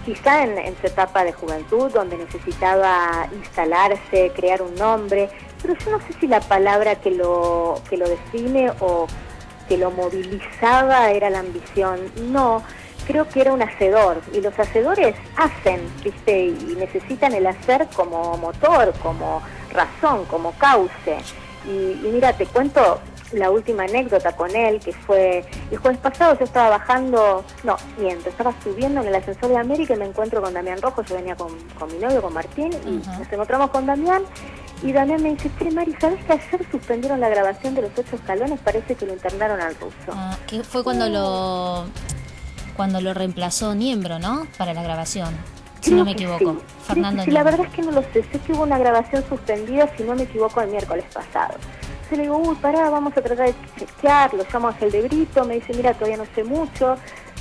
S4: quizá en su etapa de juventud, donde necesitaba instalarse, crear un nombre, pero yo no sé si la palabra que lo define o que lo movilizaba era la ambición. No, creo que era un hacedor, y los hacedores hacen, ¿viste? Y necesitan el hacer como motor, como razón, como cauce. Y mira, te cuento la última anécdota con él, que fue el jueves pasado. Yo estaba estaba subiendo en el ascensor de América y me encuentro con Damián Rojo. Yo venía con mi novio, con Martín, y nos encontramos con Damián, y Damián me dice: che, Mari, ¿sabés que ayer suspendieron la grabación de Los 8 Escalones? Parece que lo internaron al ruso.
S1: Que fue cuando lo reemplazó Niembro, ¿no? Para la grabación, si no me equivoco.
S4: Sí.
S1: Fernando
S4: sí, la verdad es que no lo sé que hubo una grabación suspendida, si no me equivoco, el miércoles pasado. Entonces le digo: pará, vamos a tratar de chequear. Lo llamo a Ángel de Brito, me dice: mira, todavía no sé mucho,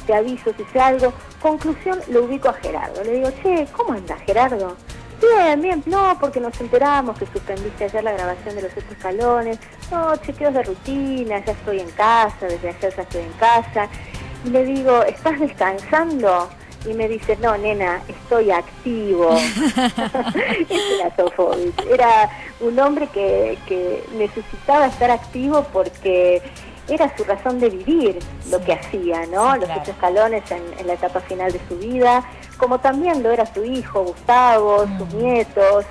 S4: te aviso si sé algo. Conclusión, lo ubico a Gerardo. Le digo: che, ¿cómo anda, Gerardo? Bien, no, porque nos enteramos que suspendiste ayer la grabación de Los 8 Escalones. No, chequeos de rutina, ya estoy en casa, desde ayer ya estoy en casa. Y le digo: ¿estás descansando? Y me dice: no, nena, estoy activo. Ese era Sofovich. Era un hombre que necesitaba estar activo porque era su razón de vivir lo que hacía, ¿no? Sí, Los 8 Escalones en la etapa final de su vida, como también lo era su hijo, Gustavo, sus nietos,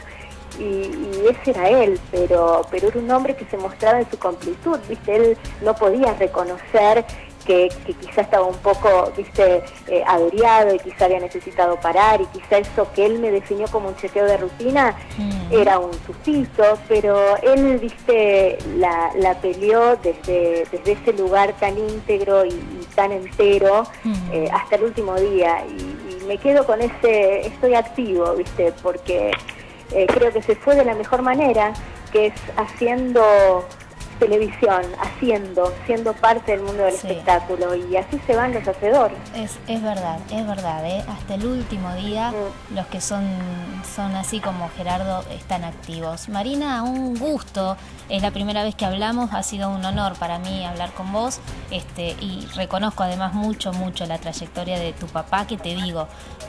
S4: y ese era él, pero era un hombre que se mostraba en su completud, ¿viste? Él no podía reconocer que quizá estaba un poco, averiado, y quizá había necesitado parar, y quizá eso que él me definió como un chequeo de rutina era un sustito, pero él, la peleó desde ese lugar tan íntegro y tan entero hasta el último día, y me quedo con ese estoy activo, porque creo que se fue de la mejor manera, que es haciendo televisión, siendo parte del mundo del espectáculo, y así se van los hacedores.
S1: Es verdad, hasta el último día los que son así como Gerardo están activos. Marina, un gusto, es la primera vez que hablamos, ha sido un honor para mí hablar con vos, y reconozco además mucho la trayectoria de tu papá, que te digo,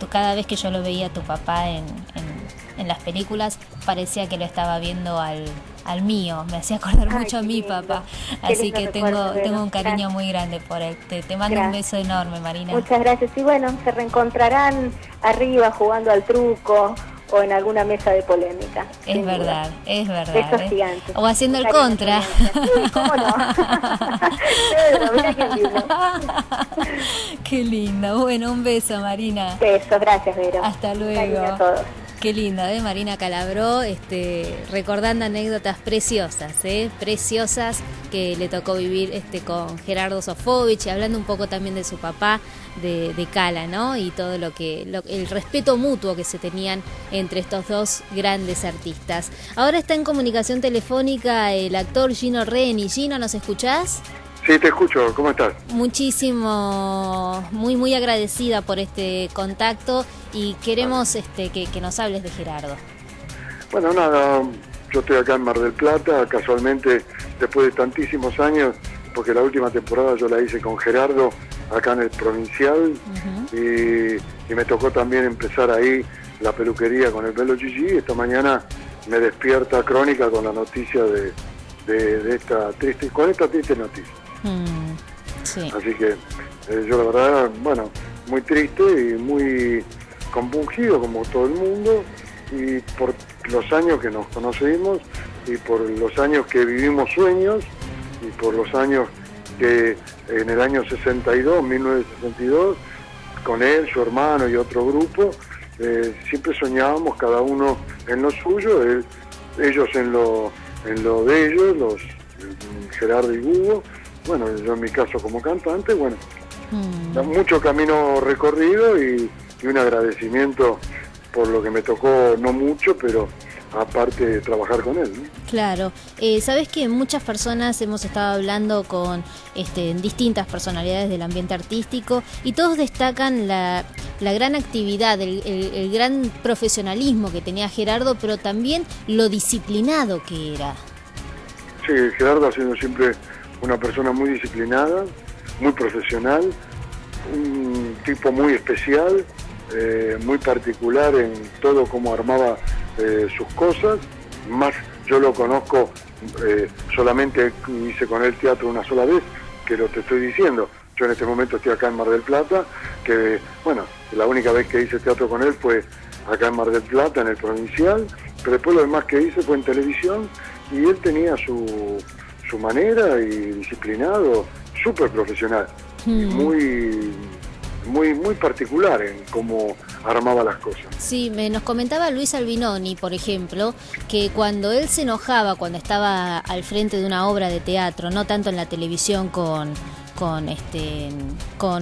S1: cada vez que yo lo veía a tu papá en las películas, parecía que lo estaba viendo al mío, me hacía acordar mucho a mi papá, así que tengo un cariño muy grande por él. Te mando un beso enorme, Marina.
S4: Muchas gracias, y bueno, se reencontrarán arriba jugando al truco o en alguna mesa de polémica.
S1: Es verdad.
S4: Besos gigantes.
S1: O haciendo el contra.
S4: Sí, ¿cómo no? Pedro, mira quién vino.
S1: Qué lindo. Bueno, un beso, Marina.
S4: Besos, gracias, Vero.
S1: Hasta luego.
S4: Cariño a todos.
S1: Qué linda, Marina Calabró, recordando anécdotas preciosas, preciosas que le tocó vivir con Gerardo Sofovich, y hablando un poco también de su papá, de Cala, ¿no? Y todo el respeto mutuo que se tenían entre estos dos grandes artistas. Ahora está en comunicación telefónica el actor Gino Reni. Gino, ¿nos escuchás?
S5: Sí, te escucho. ¿Cómo estás?
S1: Muchísimo, muy agradecida por este contacto y queremos que nos hables de Gerardo.
S5: Bueno, nada, yo estoy acá en Mar del Plata, casualmente después de tantísimos años, porque la última temporada yo la hice con Gerardo acá en el Provincial, y me tocó también empezar ahí la peluquería con el Velo Gigi. Esta mañana me despierta Crónica con la noticia de esta triste noticia.
S1: Sí.
S5: Así que yo la verdad, bueno, muy triste y muy compungido como todo el mundo, y por los años que nos conocimos y por los años que vivimos sueños y por los años que en el año 1962, con él, su hermano y otro grupo, siempre soñábamos cada uno en lo suyo, ellos en lo de ellos, Gerardo y Hugo. Bueno, yo en mi caso como cantante, bueno, mucho camino recorrido y un agradecimiento por lo que me tocó, no mucho, pero aparte de trabajar con él, ¿no?
S1: Claro, sabes que muchas personas hemos estado hablando con distintas personalidades del ambiente artístico y todos destacan la gran actividad, el gran profesionalismo que tenía Gerardo, pero también lo disciplinado que era.
S5: Sí, Gerardo ha sido siempre una persona muy disciplinada, muy profesional, un tipo muy especial, muy particular en todo cómo armaba sus cosas. Más yo lo conozco, solamente hice con él teatro una sola vez, que lo te estoy diciendo. Yo en este momento estoy acá en Mar del Plata, que bueno, la única vez que hice teatro con él fue acá en Mar del Plata, en el Provincial, pero después lo demás que hice fue en televisión, y él tenía su manera y disciplinado, súper profesional, muy particular en cómo armaba las cosas.
S1: Sí, nos comentaba Luis Albinoni, por ejemplo, que cuando él se enojaba, cuando estaba al frente de una obra de teatro, no tanto en la televisión con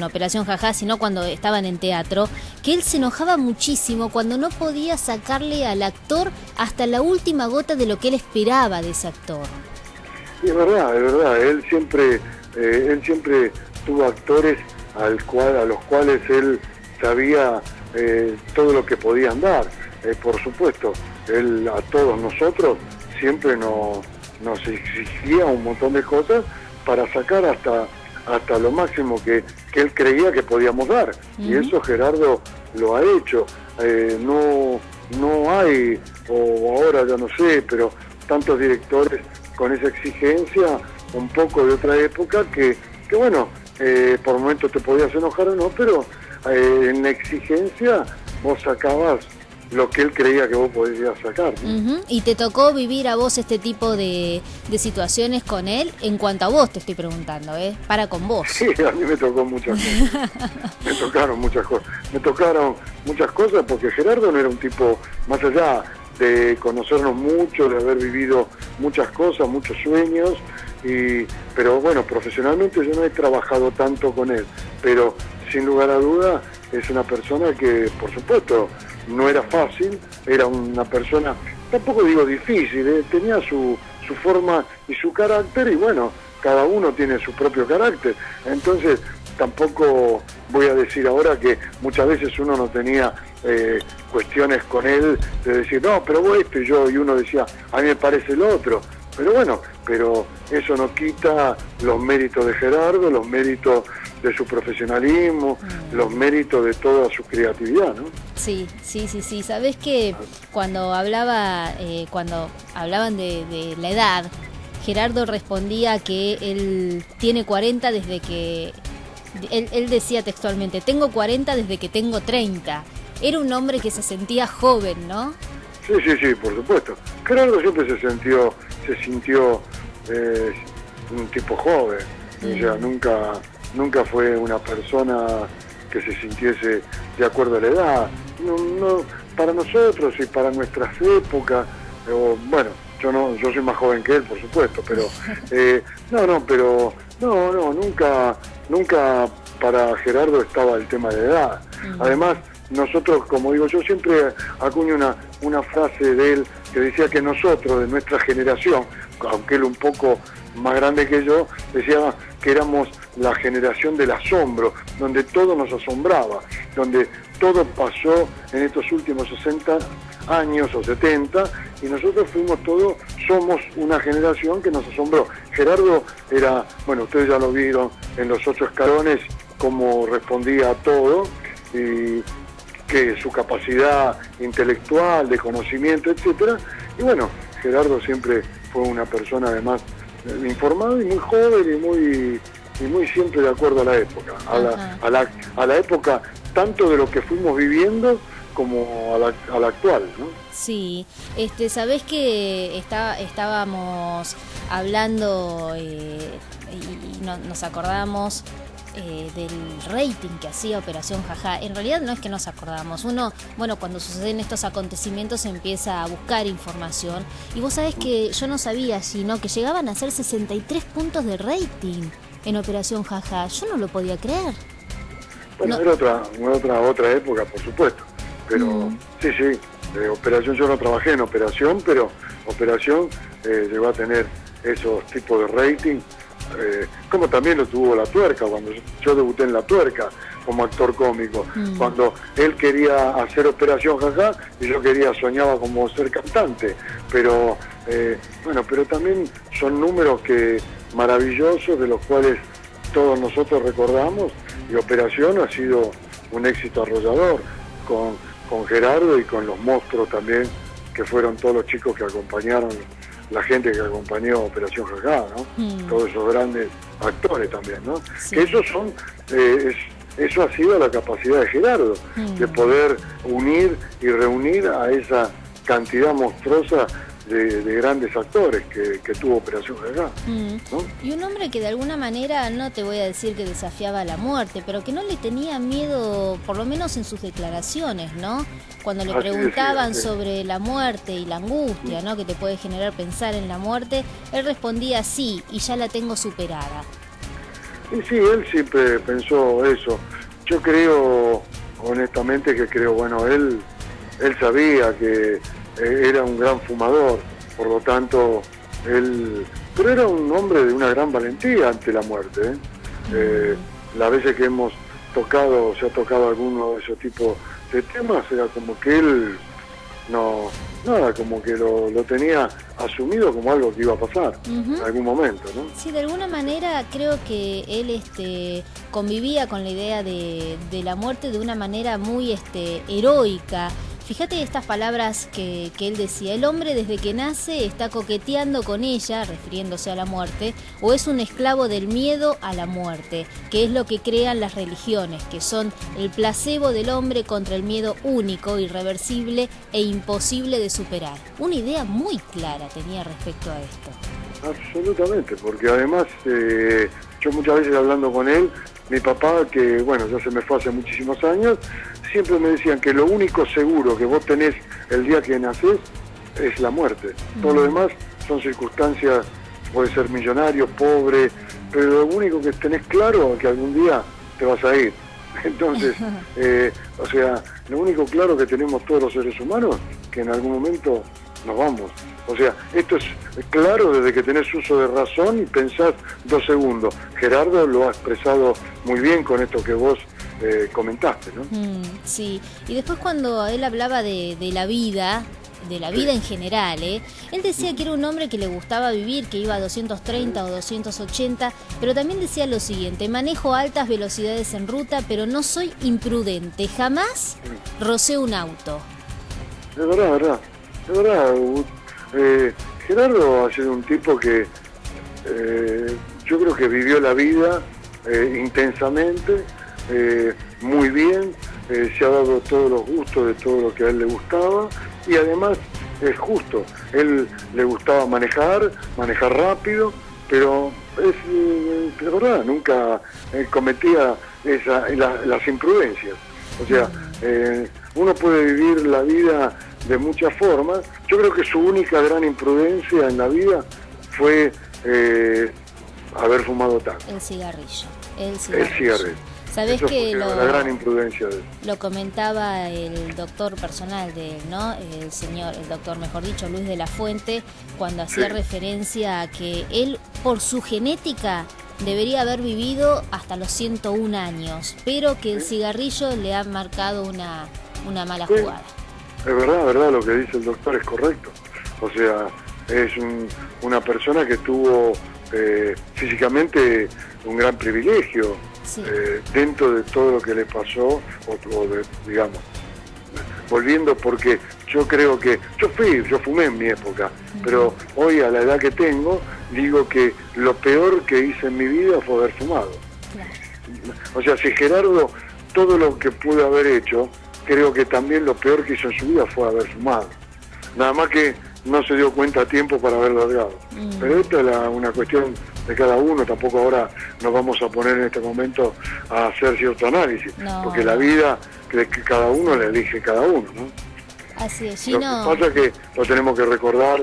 S1: Operación Jajá, sino cuando estaban en teatro, que él se enojaba muchísimo cuando no podía sacarle al actor hasta la última gota de lo que él esperaba de ese actor.
S5: Y es verdad, él siempre tuvo actores a los cuales él sabía todo lo que podían dar. Por supuesto, él a todos nosotros siempre nos exigía un montón de cosas para sacar hasta lo máximo que él creía que podíamos dar. Y eso Gerardo lo ha hecho. No hay, o ahora ya no sé, pero tantos directores con esa exigencia, un poco de otra época, que bueno, por momentos te podías enojar o no, pero en la exigencia vos sacabas lo que él creía que vos podías sacar, ¿no?
S1: ¿Y te tocó vivir a vos este tipo de situaciones con él? En cuanto a vos te estoy preguntando, para con vos.
S5: Sí, a mí me tocó muchas cosas. Me tocaron muchas cosas porque Gerardo no era un tipo, más allá de conocernos mucho, de haber vivido muchas cosas, muchos sueños, pero bueno, profesionalmente yo no he trabajado tanto con él, pero sin lugar a duda es una persona que, por supuesto, no era fácil, era una persona, tampoco digo difícil, tenía su forma y su carácter, y bueno, cada uno tiene su propio carácter, entonces tampoco voy a decir ahora que muchas veces uno no tenía cuestiones con él de decir, no, pero vos esto, y uno decía, a mí me parece el otro, pero bueno, pero eso no quita los méritos de Gerardo, los méritos de su profesionalismo, los méritos de toda su creatividad, ¿no?
S1: Sí. Sabés que cuando hablaban de la edad, Gerardo respondía que él tiene 40 desde que... Él decía textualmente, tengo 40 desde que tengo 30. Era un hombre que se sentía joven, ¿no?
S5: Sí, por supuesto. Gerardo siempre se sintió un tipo joven. O sea, nunca fue una persona que se sintiese de acuerdo a la edad. para nosotros y para nuestras épocas, bueno, yo soy más joven que él, por supuesto, pero nunca para Gerardo estaba el tema de edad. Además, nosotros, como digo, yo siempre acuño una frase de él que decía que nosotros, de nuestra generación, aunque él un poco más grande que yo, decía que éramos la generación del asombro, donde todo nos asombraba, donde todo pasó en estos últimos 60 años o 70, y nosotros somos una generación que nos asombró. Gerardo era, bueno, ustedes ya lo vieron en los 8 escalones, cómo respondía a todo, y que su capacidad intelectual, de conocimiento, etcétera. Y bueno, Gerardo siempre fue una persona además informada y muy joven y muy siempre de acuerdo a la época, a la época tanto de lo que fuimos viviendo como a la actual, ¿no?
S1: Sí, sabés que estábamos hablando y nos acordamos del rating que hacía Operación Jajá. En realidad no es que nos acordamos. Uno, bueno, cuando suceden estos acontecimientos empieza a buscar información. Y vos sabés que yo no sabía, sino que llegaban a ser 63 puntos de rating en Operación Jajá. Yo no lo podía creer.
S5: Bueno,
S1: no.
S5: era otra época, por supuesto. Pero sí, Operación, yo no trabajé en Operación, pero Operación llegó a tener esos tipos de rating. Como también lo tuvo La Tuerca, cuando yo debuté en La Tuerca como actor cómico, cuando él quería hacer Operación Jajá y yo soñaba como ser cantante, pero pero también son números maravillosos, de los cuales todos nosotros recordamos, y Operación ha sido un éxito arrollador, con Gerardo y con los monstruos también, que fueron todos los chicos que acompañaron, la gente que acompañó Operación Jajá, ¿no? Todos esos grandes actores también, ¿no? Sí. Que eso ha sido la capacidad de Gerardo, de poder unir y reunir a esa cantidad monstruosa de grandes actores que tuvo Operación Jajá, ¿no?
S1: Y un hombre que de alguna manera, no te voy a decir que desafiaba a la muerte, pero que no le tenía miedo, por lo menos en sus declaraciones, ¿no? Cuando le preguntaban sobre la muerte y la angustia, ¿no?, que te puede generar pensar en la muerte, él respondía sí, y ya la tengo superada.
S5: Y sí, él siempre pensó eso. Yo creo, honestamente, bueno, él sabía que era un gran fumador, por lo tanto, pero era un hombre de una gran valentía ante la muerte, las veces que se ha tocado alguno de esos tipos de temas, era como que él como que lo tenía asumido como algo que iba a pasar en algún momento, ¿no?
S1: Sí, de alguna manera creo que él convivía con la idea de la muerte de una manera muy heroica. Fíjate estas palabras que él decía: el hombre desde que nace está coqueteando con ella, refiriéndose a la muerte, o es un esclavo del miedo a la muerte, que es lo que crean las religiones, que son el placebo del hombre contra el miedo único, irreversible e imposible de superar. Una idea muy clara tenía respecto a esto.
S5: Absolutamente, porque además yo muchas veces hablando con él, mi papá, que bueno, ya se me fue hace muchísimos años, siempre me decían que lo único seguro que vos tenés el día que nacés es la muerte. Todo lo demás son circunstancias, puede ser millonario, pobre, pero lo único que tenés claro es que algún día te vas a ir. Entonces, lo único claro que tenemos todos los seres humanos, que en algún momento nos vamos. O sea, esto es claro desde que tenés uso de razón y pensás 2 segundos. Gerardo lo ha expresado muy bien con esto que vos comentaste, ¿no?
S1: Sí, y después cuando él hablaba de la vida en general, él decía que era un hombre que le gustaba vivir, que iba a 230 o 280, pero también decía lo siguiente: manejo altas velocidades en ruta, pero no soy imprudente, jamás rocé un auto.
S5: De verdad. Gerardo ha sido un tipo que yo creo que vivió la vida intensamente, muy bien, se ha dado todos los gustos de todo lo que a él le gustaba, y además es justo, él le gustaba manejar rápido, pero es verdad, nunca cometía las imprudencias. O sea, uno puede vivir la vida de muchas formas. Yo creo que su única gran imprudencia en la vida fue haber fumado tanto.
S1: El cigarrillo. Sabés
S5: eso
S1: que
S5: la gran imprudencia de él.
S1: Lo comentaba el doctor personal de él, ¿no? El doctor, mejor dicho, Luis de la Fuente, cuando hacía referencia a que él, por su genética, debería haber vivido hasta los 101 años, pero que el cigarrillo le ha marcado una mala jugada.
S5: Es verdad, lo que dice el doctor es correcto. O sea, es una persona que tuvo físicamente un gran privilegio. Sí. Dentro de todo lo que le pasó, digamos, volviendo, porque yo creo que yo fumé en mi época, pero hoy a la edad que tengo, digo que lo peor que hice en mi vida fue haber fumado. Claro. O sea, si Gerardo, todo lo que pudo haber hecho, creo que también lo peor que hizo en su vida fue haber fumado. Nada más que no se dio cuenta a tiempo para haber largado. Pero esto es una cuestión de cada uno, tampoco ahora nos vamos a poner en este momento a hacer cierto análisis, porque la vida que cada uno la elige cada uno, ¿no?
S1: Así es,
S5: Lo que pasa es que lo tenemos que recordar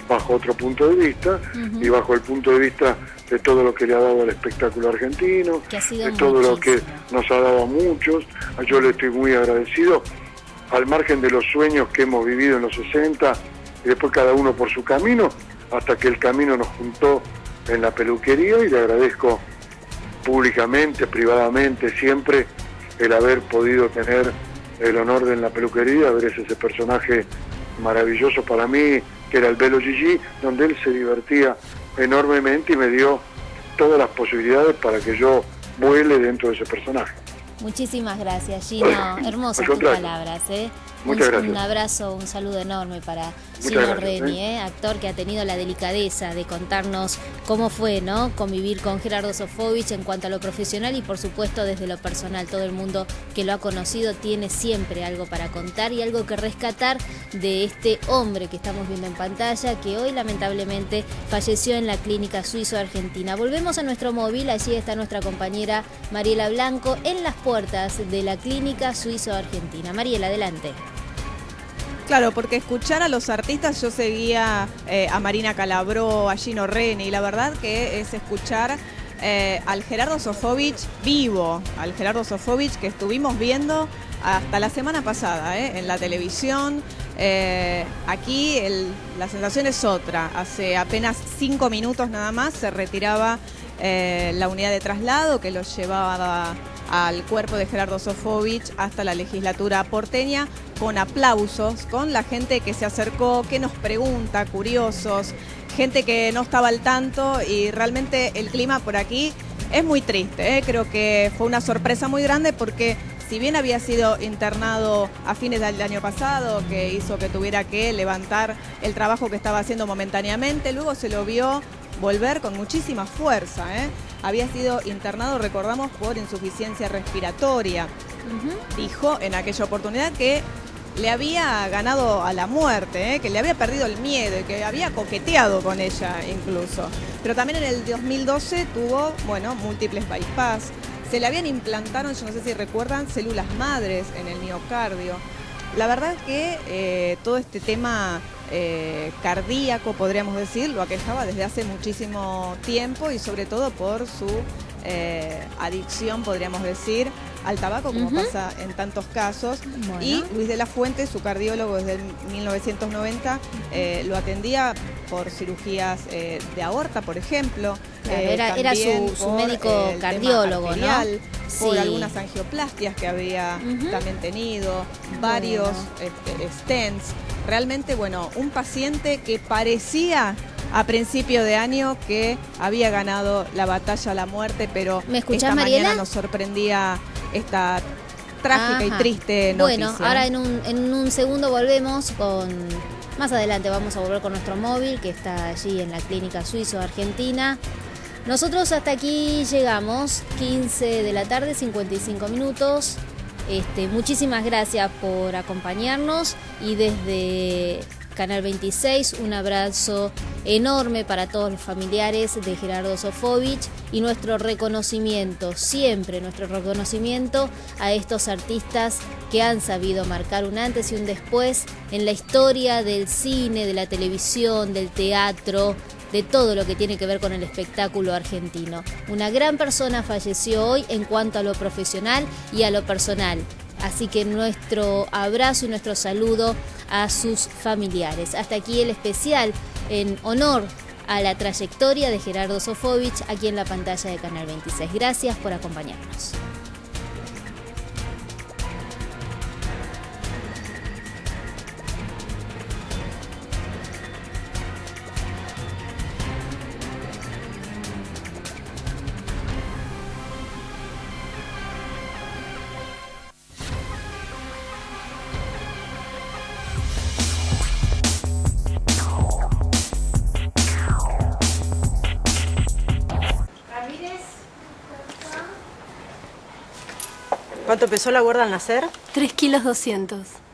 S5: bajo otro punto de vista, y bajo el punto de vista de todo lo que le ha dado al espectáculo argentino, de todo lo que nos ha dado a muchos. Yo le estoy muy agradecido, al margen de los sueños que hemos vivido en los 60, y después cada uno por su camino, hasta que el camino nos juntó en la peluquería, y le agradezco públicamente, privadamente, siempre el haber podido tener el honor de en la peluquería ver ese personaje maravilloso para mí, que era el Belo Gigi, donde él se divertía enormemente y me dio todas las posibilidades para que yo vuele dentro de ese personaje.
S1: Muchísimas gracias, Gino. Hermosas tus palabras, ¿eh?
S5: Muchas gracias.
S1: Un abrazo, un saludo enorme para Gino Reni, actor que ha tenido la delicadeza de contarnos cómo fue, ¿no?, convivir con Gerardo Sofovich en cuanto a lo profesional y por supuesto desde lo personal. Todo el mundo que lo ha conocido tiene siempre algo para contar y algo que rescatar de este hombre que estamos viendo en pantalla, que hoy lamentablemente falleció en la clínica suizo-argentina. Volvemos a nuestro móvil, allí está nuestra compañera Mariela Blanco en las puertas de la clínica suizo-argentina. Mariela, adelante.
S2: Claro, porque escuchar a los artistas, yo seguía a Marina Calabró, a Gino Reni, y la verdad que es escuchar al Gerardo Sofovich vivo, al Gerardo Sofovich que estuvimos viendo hasta la semana pasada en la televisión. Aquí la sensación es otra. Hace apenas 5 minutos nada más se retiraba la unidad de traslado que los llevaba al cuerpo de Gerardo Sofovich hasta la legislatura porteña, con aplausos, con la gente que se acercó, que nos pregunta, curiosos, gente que no estaba al tanto, y realmente el clima por aquí es muy triste. Creo que fue una sorpresa muy grande porque si bien había sido internado a fines del año pasado, que hizo que tuviera que levantar el trabajo que estaba haciendo momentáneamente, luego se lo vio volver con muchísima fuerza. Había sido internado, recordamos, por insuficiencia respiratoria. Dijo en aquella oportunidad que le había ganado a la muerte, que le había perdido el miedo y que había coqueteado con ella incluso. Pero también en el 2012 tuvo, múltiples bypass. Se le habían implantado, yo no sé si recuerdan, células madres en el miocardio. La verdad es que todo este tema cardíaco, podríamos decir, lo aquejaba desde hace muchísimo tiempo, y sobre todo por su adicción, podríamos decir, al tabaco, como pasa en tantos casos. Y Luis de la Fuente, su cardiólogo desde 1990, lo atendía por cirugías de aorta, por ejemplo.
S1: Era su médico cardiólogo,
S2: arterial,
S1: ¿no?
S2: Por algunas angioplastias que había también tenido, varios stents. Realmente, un paciente que parecía a principio de año que había ganado la batalla a la muerte, pero esta mañana nos sorprendía esta trágica y triste noticia.
S1: Bueno, ahora en un segundo volvemos con... Más adelante vamos a volver con nuestro móvil, que está allí en la clínica suizo-argentina. Nosotros hasta aquí llegamos, 15 de la tarde, 55 minutos. Muchísimas gracias por acompañarnos, y desde Canal 26 un abrazo enorme para todos los familiares de Gerardo Sofovich. y nuestro reconocimiento, siempre nuestro reconocimiento a estos artistas que han sabido marcar un antes y un después en la historia del cine, de la televisión, del teatro, de todo lo que tiene que ver con el espectáculo argentino. Una gran persona falleció hoy en cuanto a lo profesional y a lo personal. Así que nuestro abrazo y nuestro saludo a sus familiares. Hasta aquí el especial en honor a la trayectoria de Gerardo Sofovich aquí en la pantalla de Canal 26. Gracias por acompañarnos.
S6: ¿Cuánto pesó la gorda al nacer?
S7: 3,2 kilos.